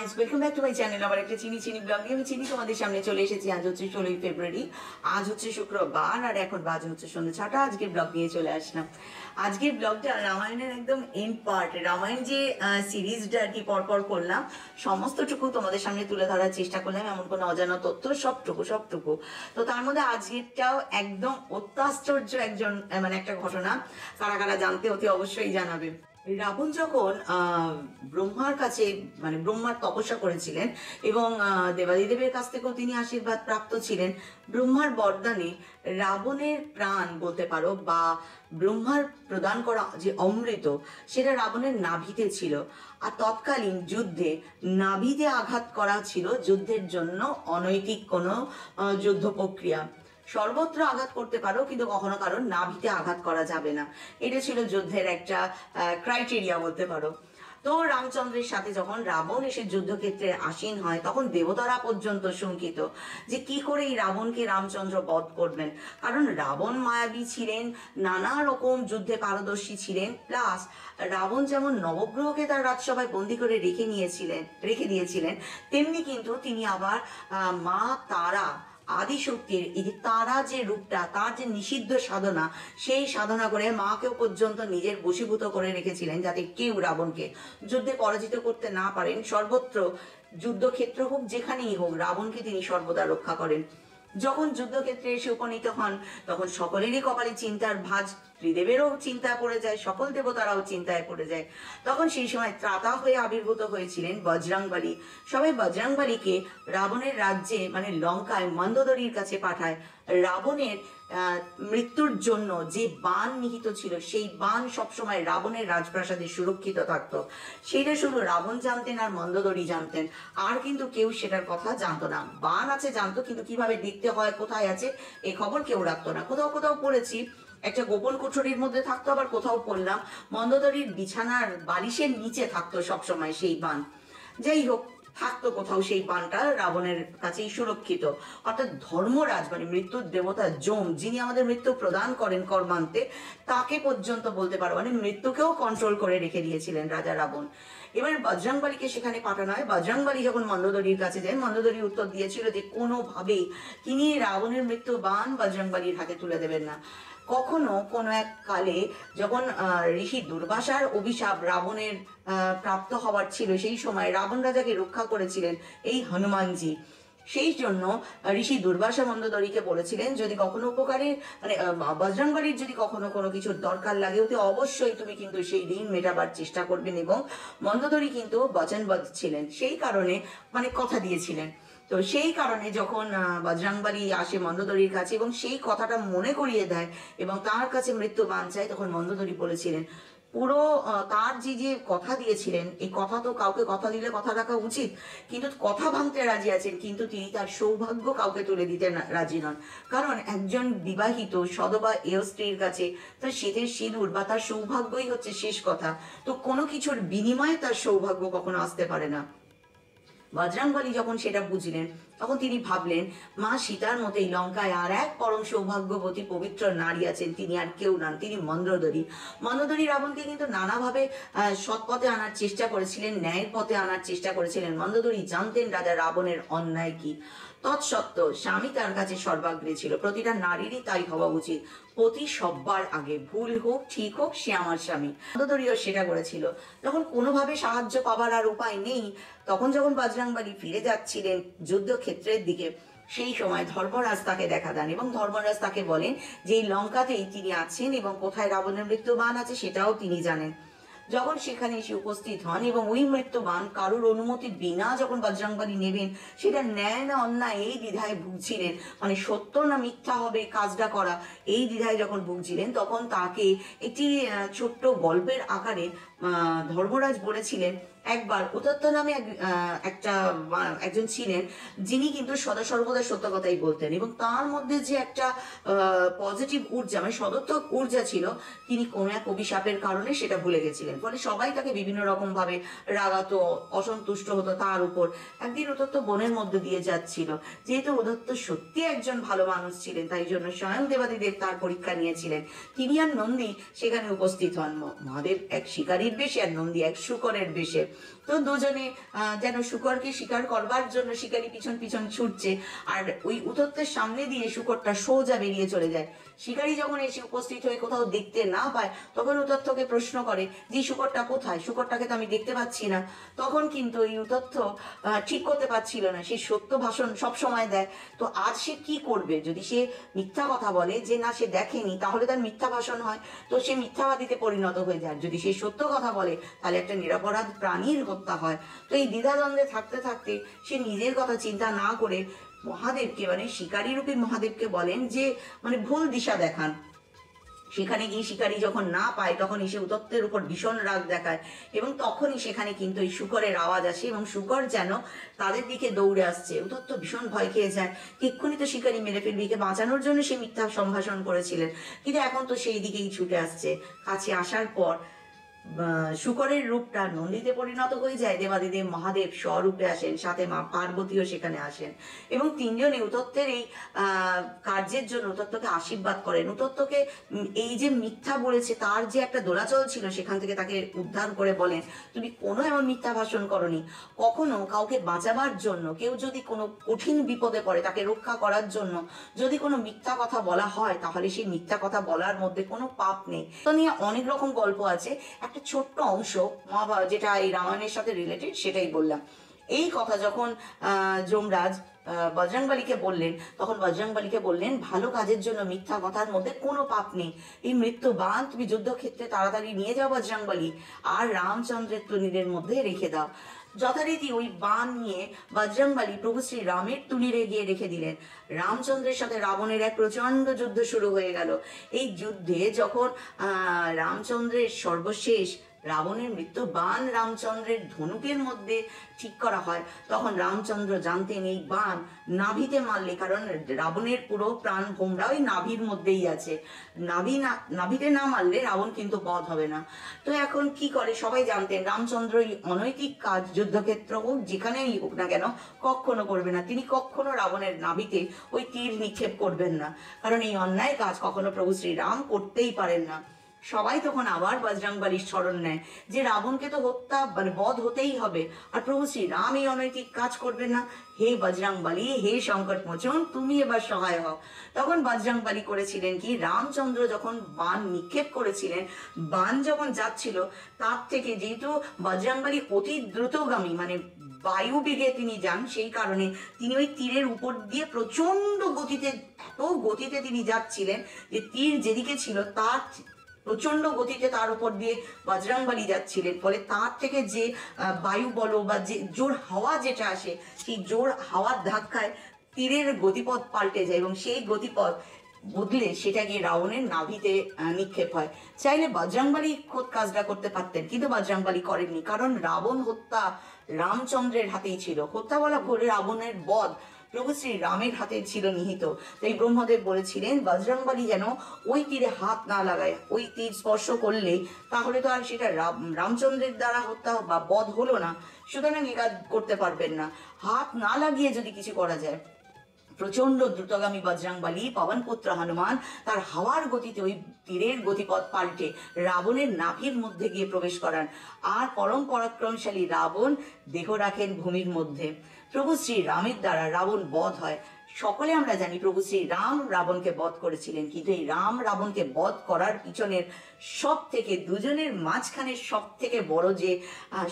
Guys, welcome back to my channel. আবার একটা চিনি চিনি ব্লগ নিয়ে আমি চিনি তোমাদের সামনে চলে এসেছি। আজ হচ্ছে 16ই ফেব্রুয়ারি, আজ হচ্ছে শুক্রবার, আর এখন বাজে হচ্ছে সন্ধ্যে 6টা। আজকের ব্লগ নিয়ে চলে আসলাম। আজকের ব্লগটা রামায়ণের একদম এন্ড পার্ট। রামায়ণ যে সিরিজটা আর কি পরপর করলাম, সমস্তটুকু তোমাদের সামনে তুলে ধরার চেষ্টা করলাম, এমন কোনো অজানা তথ্য, সবটুকু। তো তার মধ্যে আজকেরটাও একদম অত্যাশ্চর্য একটা ঘটনা। কারা কারা জানতে অতি অবশ্যই জানাবে। রাবণ যখন ব্রহ্মার কাছে ব্রহ্মার তপস্যা করেছিলেন এবং দেবাদিদেবের কাছ থেকেও তিনি আশীর্বাদ প্রাপ্ত ছিলেন, ব্রহ্মার বরদানে রাবণের প্রাণ বলতে পারো বা ব্রহ্মার প্রদান করা যে অমৃত, সেটা রাবণের নাভিতে ছিল। আর তৎকালীন যুদ্ধে নাভিতে আঘাত করা ছিল যুদ্ধের জন্য অনৈতিক কোনো যুদ্ধ প্রক্রিয়া। সর্বত্র আঘাত করতে পারো, কিন্তু কখনো কারণ নাভিতে আঘাত করা যাবে না। এটা ছিল যুদ্ধের একটা ক্রাইটেরিয়া বলতে পারো। তো রামচন্দ্রের সাথে যখন রাবণ এসে যুদ্ধক্ষেত্রে আসীন হয়, তখন দেবতারা পর্যন্ত শঙ্কিত যে কি করে এই রাবণকে রামচন্দ্র বধ করবেন। কারণ রাবণ মায়াবী ছিলেন, নানা রকম যুদ্ধে পারদর্শী ছিলেন, প্লাস রাবণ যেমন নবগ্রহকে তার রাজসভায় বন্দি করে রেখে দিয়েছিলেন, তেমনি কিন্তু তিনি আবার মা তারা আদিশক্তির এই যে তারা যে রূপটা, তার যে নিষিদ্ধ সাধনা, সেই সাধনা করে মাকেও পর্যন্ত নিজের বশীভূত করে রেখেছিলেন, যাতে কেউ রাবণকে যুদ্ধে পরাজিত করতে না পারেন। সর্বত্র যুদ্ধক্ষেত্র হোক, যেখানেই হোক, রাবণকে তিনি সর্বদা রক্ষা করেন। যখন যুদ্ধক্ষেত্রে এসে উপনীত হন, তখন সকলেরই কপালে চিন্তার ভাঁজ, ত্রিদেবেরও চিন্তায় পড়ে যায়, সকল দেবতারাও চিন্তায় পড়ে যায়। তখন সেই সময় ত্রাতা হয়ে আবির্ভূত হয়েছিলেন বজরংবলী। সবাই বজরংবলীকে রাবণের রাজ্যে লঙ্কায় মন্দোদরীর কাছে পাঠায়। রাবণের মৃত্যুর জন্য যে বাণ নিহিত ছিল, সেই বাণ সবসময় রাবণের রাজপ্রাসাদে সুরক্ষিত থাকতো। সেটা শুধু রাবণ জানতেন আর মন্দোদরী জানতেন, আর কিন্তু কেউ সেটার কথা জানতো না। বাণ আছে জানতো, কিন্তু কিভাবে দেখতে হয়, কোথায় আছে, এই খবর কেউ রাখতো না। কোথাও পড়েছি একটা গোপন কুঠরির মধ্যে থাকতো, আবার কোথাও পড়লাম মন্দোদরীর বিছানার বালিশের নিচে থাকতো সবসময় সেই বাণ। যাই হোক, থাকতো কোথাও সেই বাণটা রাবণের কাছেই সুরক্ষিত। অর্থাৎ ধর্মরাজ মৃত্যুর দেবতা যম, যিনি আমাদের মৃত্যু প্রদান করেন কর্মান্তে, তাকে পর্যন্ত বলতে পারো মৃত্যুকেও কন্ট্রোল করে রেখে দিয়েছিলেন রাজা রাবণ। এবার বজরংবলীকে সেখানে পাঠানো হয়। বজরংবলী যখন মন্দোদরীর কাছে যায়, মন্দোদরী উত্তর দিয়েছিল যে কোনোভাবেই তিনি রাবণের মৃত্যু বাণ বজরংবলীর হাতে তুলে দেবেন না। কখনো কোনো এক কালে যখন ঋষি দুর্বাসার অভিশাপ রাবণের প্রাপ্ত হওয়ার ছিল, সেই সময় রাবণ রাজাকে রক্ষা করেছিলেন এই হনুমানজি। সেই জন্য ঋষি দুর্বাসা মন্দোদরীকে বলেছিলেন, যদি কখনো উপকারী বজরংবলীর যদি কখনো কোনো কিছুর দরকার লাগে, অতি অবশ্যই তুমি কিন্তু সেই ঋণ মেটাবার চেষ্টা করবেন। এবং মন্দোদরী কিন্তু বচনবদ্ধ ছিলেন, সেই কারণে কথা দিয়েছিলেন। তো সেই কারণে যখন বজরংবলী আসে মন্দোদরীর কাছে এবং সেই কথাটা মনে করিয়ে দেয় এবং তার কাছে মৃত্যু বাণ চায়, তখন মন্দোদরী বলেছিলেন পুরো তার যে কথা দিয়েছিলেন, এই কথা তো কাউকে কথা দিলে কথা রাখা উচিত, কিন্তু কথা ভাঙতে রাজি আছেন, কিন্তু তিনি তার সৌভাগ্য কাউকে তুলে দিতে রাজি নন। কারণ একজন বিবাহিত সদবা এও স্ত্রীর কাছে তার শীতের সিঁদুর বা তার সৌভাগ্যই হচ্ছে শেষ কথা। তো কোনো কিছুর বিনিময়ে তার সৌভাগ্য কখনো আসতে পারে না। বজরংবলী যখন সেটা বুঝলেন, তখন তিনি ভাবলেন, মা সীতার মতোই লঙ্কায় আর এক পরম সৌভাগ্যবতী পবিত্র নারী আছেন, তিনি আর কেউ নন, তিনি মন্দোদরী। মন্দোদরী রাবণকে কিন্তু নানাভাবে সৎ পথে আনার চেষ্টা করেছিলেন, ন্যায়ের পথে আনার চেষ্টা করেছিলেন। মন্দোদরী জানতেন রাজা রাবণের অন্যায় কি। তৎসত্ত্বেও স্বামী তার কাছে সর্বাগ্রে ছিল। প্রতিটা নারীরই তাই হওয়া উচিত, পতি সব্বার আগে, ভুল হোক ঠিক হোক, সে আমার স্বামী। মন্দোদরীও সেটা করেছিল। যখন কোনোভাবে সাহায্য পাবার আর উপায় নেই, তখন যখন বজরংবলী ফিরে যাচ্ছিলেন যুদ্ধক্ষেত্রের দিকে, সেই সময় ধর্মরাজ তাকে দেখা দেন এবং ধর্মরাজ তাকে বলেন যে এই লঙ্কাতেই তিনি আছেন এবং কোথায় রাবণের মৃত্যু বাণ আছে সেটাও তিনি জানেন। যখন সেখানে এসে উপস্থিত হন এবং ওই মৃত্যুবাণ কারোর অনুমতি বিনা যখন বজরংবলী নেবেন, সেটা ন্যায় না অন্যায় এই দ্বিধায় ভুগছিলেন, সত্য না মিথ্যা হবে কাজটা করা, এই দ্বিধায় যখন ভুগছিলেন, তখন তাকে একটি ছোট্ট গল্পের আকারে ধর্মরাজ বলেছিলেন, একবার উদত্ত নামে একজন ছিলেন, যিনি কিন্তু সদা সর্বদা সত্য কথাই বলতেন এবং তার মধ্যে যে একটা পজিটিভ ঊর্জা সদর্থক ঊর্জা ছিল, তিনি কোনো এক অভিশাপের কারণে সেটা ভুলে গেছিলেন। ফলে সবাই তাকে বিভিন্ন রকম ভাবে রাগাতো, অসন্তুষ্ট হতো তার উপর। একদিন উদত্ত বনের মধ্যে দিয়ে যাচ্ছিল, যেহেতু উদত্ত সত্যি একজন ভালো মানুষ ছিলেন, তাই জন্য স্বয়ং দেবাদিদেব তার পরীক্ষা নিয়েছিলেন। তিনি আর নন্দী সেখানে উপস্থিত হন। মহাদেব এক শিকারী শিকারীর বেশে আর নন্দী এক শুকরের বেশে। তো দুজনে যেন শুকরকে শিকার করবার জন্য শিকারী পিছন পিছন ছুটছে, আর ওই উতত্তের সামনে দিয়ে শুকরটা সোজা বেরিয়ে চলে যায়। শিকারী যখন এসে উপস্থিত হয়ে কোথাও দেখতে না পায়, তখন উতত্তকে প্রশ্ন করে যে শুকরটা কোথায়, শুকরটাকে তো আমি দেখতে পাচ্ছি না। তখন কিন্তু এই উতত্ত ঠিক করতে পারছিল না, সে সত্য ভাষণ সব সময় দেয়। তো আজ সে কি করবে? যদি সে মিথ্যা কথা বলে যে না সে দেখেনি, তাহলে তার মিথ্যা ভাষণ হয়, তো সে মিথ্যাবাদীতে পরিণত হয়ে যায়। যদি সে সত্য কথা বলে, তাহলে একটা নিরপরাধ প্রাণীর হত্যা হয়। তো এই দ্বিধাদ্বন্দ্বে থাকতে থাকতে সে নিজের কথা চিন্তা না করে মহাদেবকে, মানে শিকারী রূপী মহাদেবকে বলেন যে মানে ভুল দিশা দেখান। সেখানে গিয়ে শিকারী যখন না পায়, তখন এসে উতত্তের উপর ভীষণ রাগ দেখায়, এবং তখনই সেখানে কিন্তু এই শুকরের আওয়াজ আসে, এবং শুকর যেন তাদের দিকে দৌড়ে আসছে। উতত্ত ভীষণ ভয় খেয়ে যায়, এক্ষুনি তো শিকারী মেরে ফেলবে, একে বাঁচানোর জন্য সে মিথ্যা সম্ভাষণ করেছিলেন, কিন্তু এখন তো সেই দিকেই ছুটে আসছে। কাছে আসার পর শুকরের রূপটা নন্দীতে পরিণত হয়ে যায়। দেবাদিদেব মহাদেব স্বরূপে আসেন, সাথে মা পার্বতীও সেখানে আসেন, এবং তিনজনে উতত্তের এই কার্যের জন্য উতত্তকে আশীর্বাদ করেন। উতত্তকে এই যে মিথ্যা বলেছে তার যে একটা দোলাচল ছিল, সেখান থেকে তাকে উদ্ধার করে বলেন তুমি কোনো এমন মিথ্যা ভাষণ করনি। কখনো কাউকে বাঁচাবার জন্য, কেউ যদি কোনো কঠিন বিপদে পড়ে তাকে রক্ষা করার জন্য যদি কোনো মিথ্যা কথা বলা হয়, তাহলে সেই মিথ্যা কথা বলার মধ্যে কোনো পাপ নেই। তো নিয়ে অনেক রকম গল্প আছে, একটা ছোট্ট অংশ মহাভারত যেটা এই রামায়ণের সাথে রিলেটেড সেটাই বললাম। এই কথা যখন যমরাজ বজরংবলীকে বললেন, তখন বজরংবলীকে বললেন ভালো কাজের জন্য মিথ্যা কথার মধ্যে কোনো পাপ নেই। এই মৃত্যু বান তুমি যুদ্ধক্ষেত্রে তাড়াতাড়ি নিয়ে যাও বজরংবলী, আর রামচন্দ্রের তুনিরের মধ্যে রেখে দাও। যথারীতি ওই বান নিয়ে বজরংবলী প্রভু শ্রী রামের তুলিরে গিয়ে রেখে দিলেন। রামচন্দ্রের সাথে রাবণের এক প্রচন্ড যুদ্ধ শুরু হয়ে গেল। এই যুদ্ধে যখন রামচন্দ্রের সর্বশেষ রাবণের মৃত্যু বান রামচন্দ্রের ধনুকের মধ্যে ঠিক করা হয়, তখন রামচন্দ্র জানতেন এই বান নাভিতে মারলে, কারণ রাবণের পুরো প্রাণ ভোমরা ওই নাভির মধ্যেই আছে, নাভিতে না মারলে রাবণ কিন্তু বধ হবে না। তো এখন কি করে, সবাই জানতেন রামচন্দ্র এই অনৈতিক কাজ যুদ্ধক্ষেত্র হোক যেখানেই হোক না কেন কখনো করবে না। তিনি কখনো রাবণের নাভিতে ওই তীর নিক্ষেপ করবেন না, কারণ এই অন্যায় কাজ কখনো প্রভু শ্রীরাম করতেই পারেন না। সবাই তখন আবার বজরংবলীর স্মরণ নেয় যে রাবণকে তো হত্যা মানে বধ হতেই হবে, আর প্রভু শ্রীরাম এই অনৈতিক কাজ করবেন না। হে বজরংবলী, হে সংকট মোচন, তুমি এবার সহায় হও। তখন বজরংবলী করেছিলেন কি, রামচন্দ্র যখন বাণ নিক্ষেপ করেছিলেন, বাণ যখন যাচ্ছিল তার থেকে, যেহেতু বজরংবলী অতি দ্রুতগামী মানে বায়ু বেগে তিনি যান, সেই কারণে তিনি ওই তীরের উপর দিয়ে প্রচন্ড গতিতে, এত গতিতে তিনি যাচ্ছিলেন যে তীর যেদিকে ছিল তার প্রচন্ড গতিতে তার উপর দিয়ে বজরংবলী যাচ্ছিলেন। ফলে তার থেকে যে বায়ু বলো বা যে জোর হাওয়া যেটা আসে, সেই জোর হাওয়ার ধাক্কায় তীরের গতিপথ পাল্টে যায়, এবং সেই গতিপথ বদলে সেটা গিয়ে রাবণের নাভিতে নিক্ষেপ হয়। চাইলে বজরংবলী খোদ কাজটা করতে পারতেন, কিন্তু বজরংবলী করেননি, কারণ রাবণ হত্যা রামচন্দ্রের হাতেই ছিল। হত্যা বলা ভুল, রাবণের বধ প্রভু শ্রী রামের হাতে ছিল নিহিত। তাই ব্রহ্মদেব বলেছিলেন বজরংবলী যেন ওই তীরে হাত না লাগায়, ওই তীর স্পর্শ করলে তাহলে তো আর সেটা রামচন্দ্রের দ্বারা হত্যা বা বধ হলো না, সুতরাং এ কাজ করতে পারবেন না। হাত না লাগিয়ে যদি কিছু করা যায়, প্রচন্ড দ্রুতগামী বজরংবলী পবনপুত্র হনুমান তার হাওয়ার গতিতে ওই তীরের গতিপথ পাল্টে রাবণের নাভির মধ্যে গিয়ে প্রবেশ করান, আর পরম পরাক্রমশালী রাবণ দেহ রাখেন ভূমির মধ্যে। প্রভু শ্রী রামের দ্বারা রাবণ বধ হয়। সকলে আমরা জানি প্রভু শ্রী রাম রাবণকে বধ করেছিলেন, কিন্তু এই রাম রাবণকে বধ করার পিছনের সব থেকে, দুজনের মাঝখানে সব থেকে বড় যে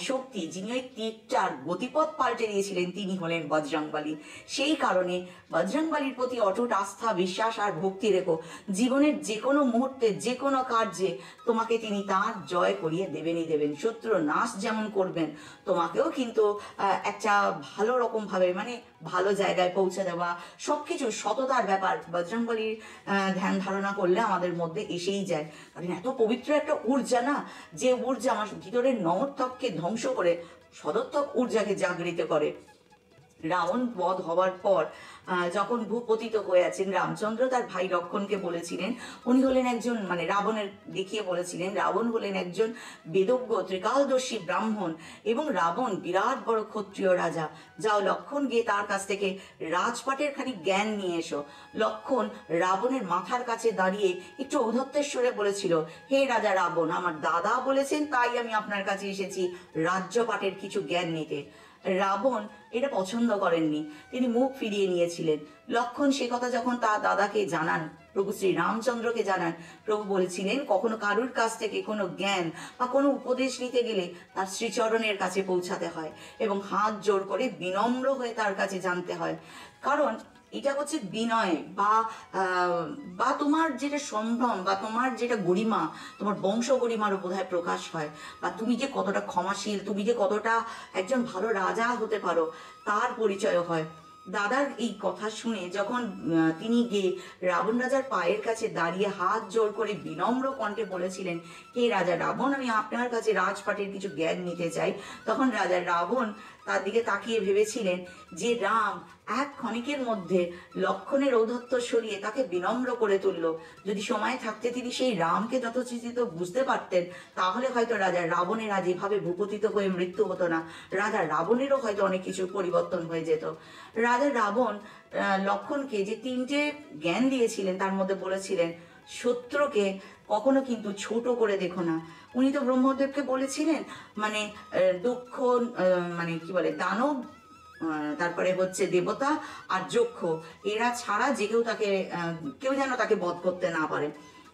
শক্তি, যিনি ওই তীরটার গতিপথ পাল্টে দিয়েছিলেন, তিনি হলেন বজরংবলী। সেই কারণে বজরংবলীর প্রতি অটুট আস্থা, বিশ্বাস আর ভক্তি রেখো। জীবনের যে কোনো মুহূর্তে, যে কোনো কার্যে তোমাকে তিনি তার জয় করিয়ে দেবেনই দেবেন। শত্রু নাশ যেমন করবেন, তোমাকেও কিন্তু একটা ভালো রকম ভাবে মানে ভালো জায়গায় পৌঁছে দেওয়া, সবকিছু সততার ব্যাপার বজরংবলীর ধ্যান ধারণা করলে আমাদের মধ্যে এসেই যায়। কারণ এত পবিত্র একটা ঊর্জা না, যে ঊর্জা আমার ভিতরের নমত্বককে ধ্বংস করে সদত্বক ঊর্জাকে জাগৃত করে। রাবণ বধ হওয়ার পর যখন ভূপতিত হয়ে আছেন, রামচন্দ্র তার ভাই লক্ষণকে বলেছিলেন, উনি হলেন একজন, মানে রাবণের দেখিয়ে বলেছিলেন রাবণ হলেন একজন বেদজ্ঞ ত্রিকালদর্শী ব্রাহ্মণ এবং রাবণ বিরাট বড় ক্ষত্রিয় রাজা। যাও লক্ষণ, গিয়ে তার কাছ থেকে রাজপাটের খানিক জ্ঞান নিয়ে এসো। লক্ষণ রাবণের মাথার কাছে দাঁড়িয়ে একটু ঔদ্ধত্যের সুরে বলেছিল, হে রাজা রাবণ, আমার দাদা বলেছেন তাই আমি আপনার কাছে এসেছি রাজ্যপাটের কিছু জ্ঞান নিতে। রাবণ এটা পছন্দ করেননি, তিনি মুখ ফিরিয়ে নিয়েছিলেন। লক্ষণ সে কথা যখন তার দাদাকে জানান, প্রভু শ্রী রামচন্দ্রকে জানান, প্রভু বলেছিলেন কখনো কারুর কাছ থেকে কোনো জ্ঞান বা কোনো উপদেশ নিতে গেলে তার শ্রীচরণের কাছে পৌঁছাতে হয় এবং হাত জোর করে বিনম্র হয়ে তার কাছে জানতে হয়। কারণ এটা হচ্ছে বিনয় বা তোমার যেটা সম্ভ্রম বা তোমার যেটা গরিমা, তোমার বংশ গরিমারও বোধহয় প্রকাশ হয়, বা তুমি যে কতটা ক্ষমাশীল, তুমি যে কতটা একজন ভালো রাজা হতে পারো তার পরিচয় হয়। দাদার এই কথা শুনে যখন তিনি গিয়ে রাবণ রাজার পায়ের কাছে দাঁড়িয়ে হাত জোর করে বিনম্র কণ্ঠে বলেছিলেন, হে রাজা রাবণ, আমি আপনার কাছে রাজপাটের কিছু জ্ঞান নিতে চাই, তখন রাজা রাবণ তার দিকে তাকিয়ে ভেবেছিলেন যে রাম এক ক্ষণিকের মধ্যে লক্ষণের ঔদ্ধত্য সরিয়ে তাকে বিনম্র করে তুলল। যদি সময় থাকতে তিনি সেই রামকে যথোচিত বুঝতে পারতেন, তাহলে হয়তো রাজা রাবণের আজ এভাবে ভূপতিত হয়ে মৃত্যু হতো না, রাজা রাবণেরও হয়তো অনেক কিছু পরিবর্তন হয়ে যেত। রাজা রাবণ লক্ষণকে যে তিনটে জ্ঞান দিয়েছিলেন তার মধ্যে বলেছিলেন, শত্রুকে কখনো কিন্তু ছোট করে দেখো না। উনি তো ব্রহ্মদেবকে বলেছিলেন, মানে দক্ষ, মানে কি বলে, দানব, তারপরে হচ্ছে দেবতা আর যক্ষ, এরা ছাড়া যে কেউ তাকে কেউ যেন তাকে বধ করতে না পারে।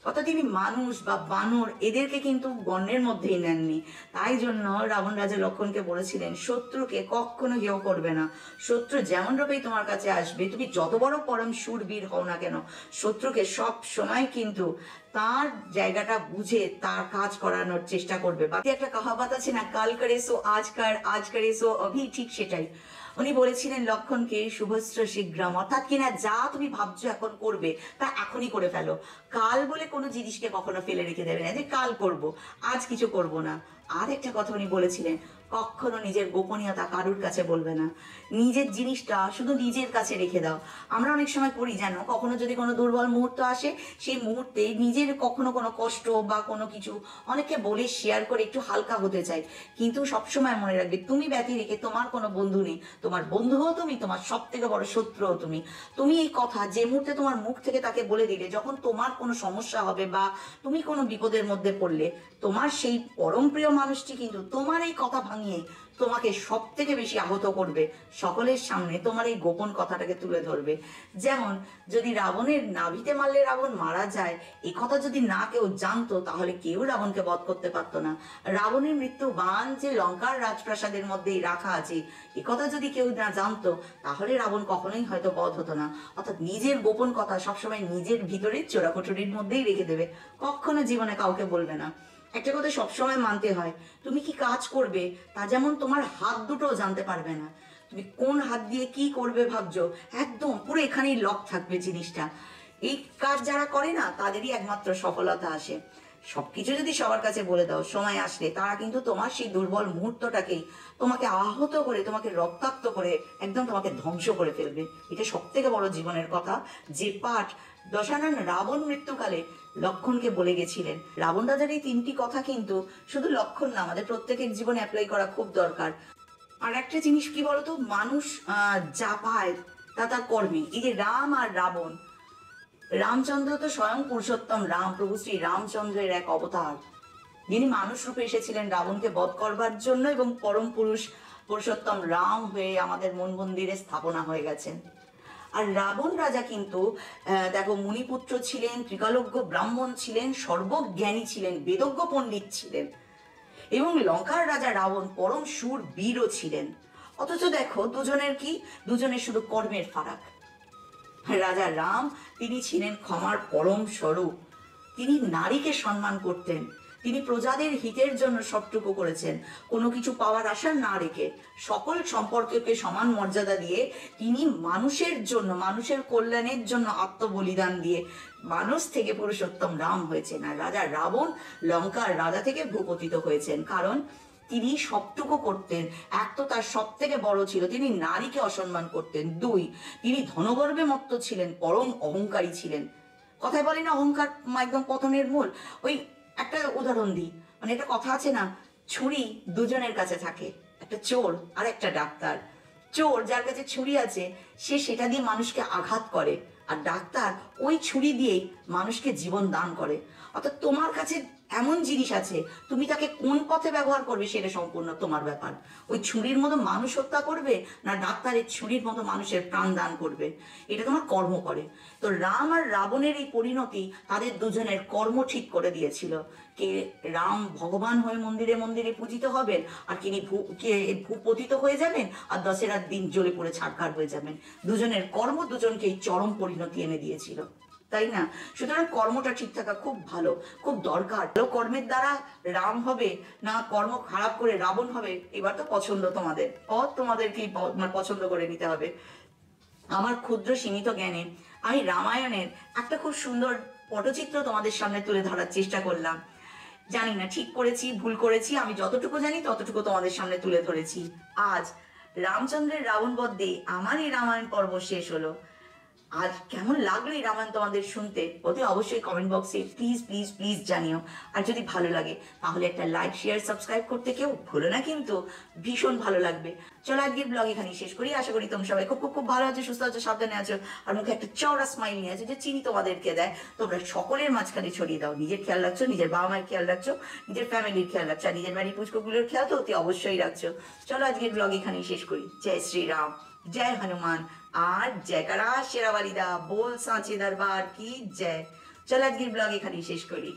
অর্থাৎ তিনি মানুষ বা বানর এদেরকে কিন্তু গণ্যের মধ্যেই নেননি। তাই জন্য রাবণ রাজা লক্ষণকে বলেছিলেন, শত্রুকে কখনো হেয় করবে না। শত্রু যেমন রূপেই তোমার কাছে আসবে, তুমি যত বড় পরম শূরবীর হও না কেন, শত্রুকে সব সময় কিন্তু তার জায়গাটা বুঝে তার কাজ করানোর চেষ্টা করবে। বাকি একটা কাহাবাত আছে না, কাল করে সো আজ করে সো অভি, ঠিক সেটাই। উনি বলেছিলেন লক্ষণকে, শুভস্র শীঘ্রম, অর্থাৎ কিনা যা তুমি ভাবছো এখন করবে তা এখনই করে ফেলো। কাল বলে কোনো জিনিসকে কখনো ফেলে রেখে দেবে না যে কাল করব, আজ কিছু করব না। আর একটা কথা উনি বলেছিলেন, কখনো নিজের গোপনীয়তা কারুর কাছে বলবে না, নিজের জিনিসটা শুধু নিজের কাছে রেখে দাও। আমরা অনেক সময় করি জানো, কখনো যদি কোনো দুর্বল মুহূর্ত আসে, সেই মুহূর্তে নিজের কখনো কোনো কষ্ট বা কোনো কিছু অনেককে বলে শেয়ার করে একটু হালকা হতে চাই, কিন্তু সবসময় মনে রাখবে তুমি ব্যতি রেখে তোমার কোনো বন্ধু নেই, তোমার বন্ধুও তুমি, তোমার সব থেকে বড় শত্রুও তুমি। তুমি এই কথা যে মুহূর্তে তোমার মুখ থেকে তাকে বলে দিলে, যখন তোমার কোনো সমস্যা হবে বা তুমি কোনো বিপদের মধ্যে পড়লে, তোমার সেই পরম প্রিয় মানুষটি কিন্তু তোমার এই কথা ভাঙিয়ে তোমাকে সব থেকে বেশি আহত করবে, সকলের সামনে তোমার এই গোপন কথাটাকে তুলে ধরবে। যেমন যদি রাবণের নাভিতে মারলে রাবণ মারা যায়, এই কথা যদি না কেউ জানতো, তাহলে কেউ রাবণকে বধ করতে পারতো না। রাবণের মৃত্যু বাণ যে লঙ্কার রাজপ্রাসাদের মধ্যেই রাখা আছে, এ কথা যদি কেউ না জানতো, তাহলে রাবণ কখনোই হয়তো বধ হতো না। অর্থাৎ নিজের গোপন কথা সবসময় নিজের ভিতরে চোরাকুটুরির মধ্যেই রেখে দেবে, কখনো জীবনে কাউকে বলবে না। একটা কথা সবসময় মানতে হয়, তুমি কি কাজ করবে তা যেমন তোমার হাত দুটো জানতে পারবে না, তুমি কোন হাত দিয়ে কি করবে ভাবছো, একদম পুরো এখানেই লক থাকবে জিনিসটা। এই কাজ যারা করে না, তাদেরই একমাত্র সফলতা আসে। সবকিছু যদি সবার কাছে বলে দাও, সময় আসলে তারা কিন্তু তোমার সেই দুর্বল মুহূর্তটাকেই তোমাকে আহত করে, তোমাকে রক্তাক্ত করে একদম তোমাকে ধ্বংস করে ফেলবে। এটা সব থেকে বড় জীবনের কথা, যে পাঠ দশানন রাবণ মৃত্যুকালে লক্ষণকে বলে গেছিলেন। রাবণ রাজার এই তিনটি কথা কিন্তু শুধু লক্ষণ না, আমাদের প্রত্যেকের জীবনে অ্যাপ্লাই করা খুব দরকার। আর একটা জিনিস কি বলতো, মানুষ যা পায় তা তার কর্মে। এই যে রাম আর রাবণ, রামচন্দ্র তো স্বয়ং পুরুষোত্তম রাম, প্রভু শ্রী রামচন্দ্রের এক অবতার, যিনি মানুষ রূপে এসেছিলেন রাবণকে বধ করবার জন্য, এবং পরম পুরুষোত্তম রাম হয়ে আমাদের মন মন্দিরে স্থাপনা হয়ে গেছেন। আর রাবণ রাজা কিন্তু দেখো, মুনিপুত্র ছিলেন, ত্রিকালজ্ঞ ব্রাহ্মণ ছিলেন, সর্বজ্ঞানী ছিলেন, বেদজ্ঞ পণ্ডিত ছিলেন, এবং লঙ্কার রাজা রাবণ পরম শূর বীরও ছিলেন। অথচ দেখো দুজনের কি, দুজনের শুধু কর্মের ফারাক। রাজা রাম, তিনি ছিলেন ক্ষমার পরম স্বরূপ, তিনি নারীকে সম্মান করতেন, তিনি প্রজাদের হিতের জন্য সবটুকু করেছেন, কোনো কিছু পাওয়ার আশা না রেখে, সকল সম্পর্ককে সমান মর্যাদা দিয়ে তিনি মানুষের জন্য, মানুষের কল্যাণের জন্য আত্মবলিদান দিয়ে মানুষ থেকে পুরুষোত্তম রাম হয়েছেন। আর রাজা রাবণ লঙ্কার রাজা থেকে ভূপতিত হয়েছেন, কারণ তিনি সবটুকু করতেন। এক তো তার সব থেকে বড় ছিল তিনি নারীকে অসম্মান করতেন, দুই তিনি ধনগর্বে মত্ত ছিলেন, পরম অহংকারী ছিলেন। কথায় বলে না অহংকার একদম পতনের মূল। ওই একটা উদাহরণ দিই, মানে একটা কথা আছে না, ছুরি দুজনের কাছে থাকে, একটা চোর আর একটা ডাক্তার। চোর যার কাছে ছুরি আছে সে সেটা দিয়ে মানুষকে আঘাত করে, আর ডাক্তার ওই ছুরি দিয়েই মানুষকে জীবন দান করে। অর্থাৎ তোমার কাছে এমন জিনিস আছে, তুমি তাকে কোন পথে ব্যবহার করবে সেটা সম্পূর্ণ তোমার ব্যাপার। ওই ছুরির মতো মানুষ হত্যা করবে, না ডাক্তারের ছুরির মতো মানুষের প্রাণ দান করবে, এটা তোমার কর্ম করে। তো রাম আর রাবণের এই পরিণতি তাদের দুজনের কর্ম ঠিক করে দিয়েছিল। কে রাম ভগবান হয়ে মন্দিরে মন্দিরে পূজিত হবেন, আর ভূপতিত হয়ে যাবেন, আর দশেরার দিন জ্বলে পড়ে ছাড়খার হয়ে যাবেন। দুজনের কর্ম দুজনকেই চরম পরিণতি এনে দিয়েছিল, তাই না? সুতরাং কর্মটা ঠিক থাকা খুব ভালো, খুব দরকার। ভালো কর্মের দ্বারা রাম হবে, না কর্ম খারাপ করে রাবণ হবে, এবার তো পছন্দ তোমাদের, তোমাদেরকেই পছন্দ করে নিতে হবে। আমার ক্ষুদ্র সীমিত জ্ঞানে আমি রামায়ণের একটা খুব সুন্দর পটচিত্র তোমাদের সামনে তুলে ধরার চেষ্টা করলাম। জানি না ঠিক করেছি ভুল করেছি, আমি যতটুকু জানি ততটুকু তোমাদের সামনে তুলে ধরেছি। আজ রামচন্দ্রের রাবণ বধে আমার এই রামায়ণ পর্ব শেষ হলো। আর কেমন লাগলো এই রামায়ণ তোমাদের শুনতে, অতি অবশ্যই কমেন্ট বক্সে প্লিজ প্লিজ প্লিজ জানিও। আর যদি ভালো লাগে তাহলে একটা লাইক শেয়ার সাবস্ক্রাইব করতে কেউ ভুলো না, কিন্তু ভীষণ ভালো লাগবে। চলো আজকের ব্লগ এখানেই শেষ করি। আশা করি তোমরা সবাই খুব খুব খুব ভালো আছো, সুস্থ আছো, সাবধানে আছো, আর মুখে একটা চওড়া স্মাইল নিয়ে আছো, যে চিনি তোমাদেরকে দেয়। তোমরা সকলের মাঝখানে ছড়িয়ে দাও। নিজের খেয়াল রাখছো, নিজের বাবা মায়ের খেয়াল রাখছো, নিজের ফ্যামিলির খেয়াল রাখছো, আর নিজের বাড়ির পুচকুগুলোর খেয়াল তো অতি অবশ্যই রাখছো। চলো আজকের ব্লগ এখানেই শেষ করি। জয় শ্রীরাম, জয় হনুমান, আর জয়কারা শেরাওয়ালিদা, बोल सांचे दरबार की जय। चल आज की ब्लॉग एखादी शेष करी।